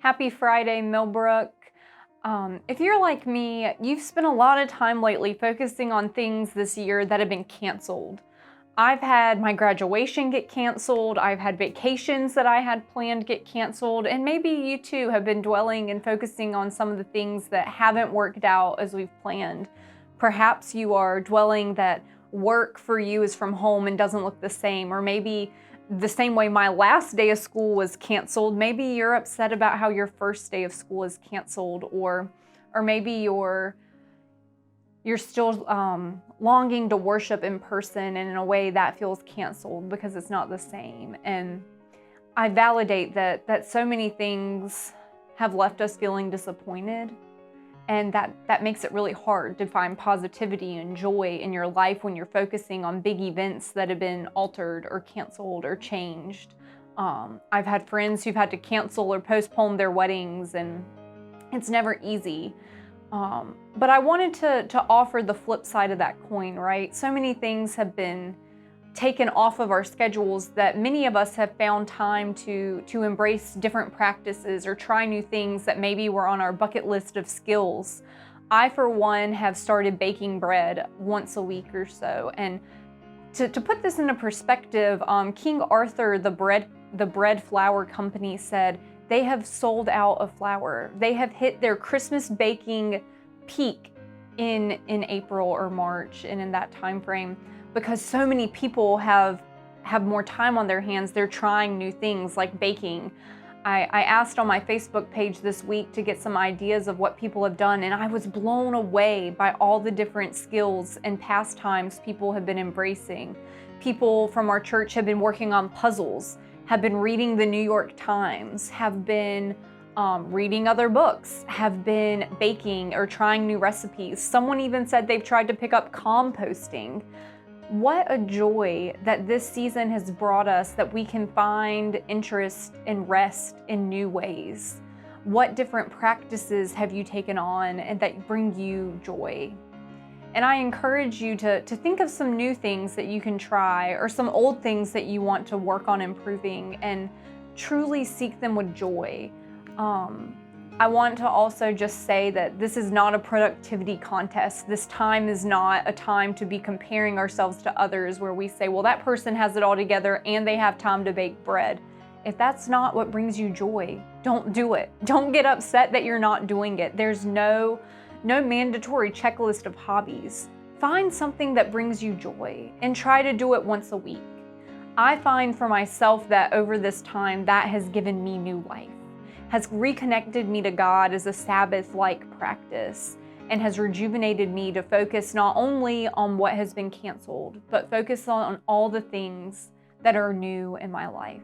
Happy Friday, Millbrook. If you're like me, you've spent a lot of time lately focusing on things this year that have been canceled. I've had my graduation get canceled, I've had vacations that I had planned get canceled, and maybe you too have been dwelling and focusing on some of the things that haven't worked out as we've planned. Perhaps you are dwelling that work for you is from home and doesn't look the same, or maybe the same way my last day of school was canceled. Maybe you're upset about how your first day of school is canceled, or maybe you're still longing to worship in person, and in a way that feels canceled because it's not the same. And I validate that so many things have left us feeling disappointed, and that makes it really hard to find positivity and joy in your life when you're focusing on big events that have been altered or canceled or changed. I've had friends who've had to cancel or postpone their weddings, and it's never easy. But I wanted to offer the flip side of that coin, right? So many things have been taken off of our schedules that many of us have found time to embrace different practices or try new things that maybe were on our bucket list of skills. I, for one, have started baking bread once a week or so. And to put this into perspective, King Arthur, the bread flour company, said they have sold out of flour. They have hit their Christmas baking peak in April or March, and in that time frame, because so many people have more time on their hands. They're trying new things like baking. I asked on my Facebook page this week to get some ideas of what people have done, and I was blown away by all the different skills and pastimes people have been embracing. People from our church have been working on puzzles, have been reading the New York Times, have been reading other books, have been baking or trying new recipes. Someone even said they've tried to pick up composting. What a joy that this season has brought us, that we can find interest and rest in new ways. What different practices have you taken on and that bring you joy? And I encourage you to think of some new things that you can try, or some old things that you want to work on improving, and truly seek them with joy. I want to also just say that this is not a productivity contest. This time is not a time to be comparing ourselves to others where we say, well, that person has it all together and they have time to bake bread. If that's not what brings you joy, don't do it. Don't get upset that you're not doing it. There's no mandatory checklist of hobbies. Find something that brings you joy and try to do it once a week. I find for myself that over this time, that has given me new life, has reconnected me to God as a Sabbath-like practice, and has rejuvenated me to focus not only on what has been canceled, but focus on all the things that are new in my life.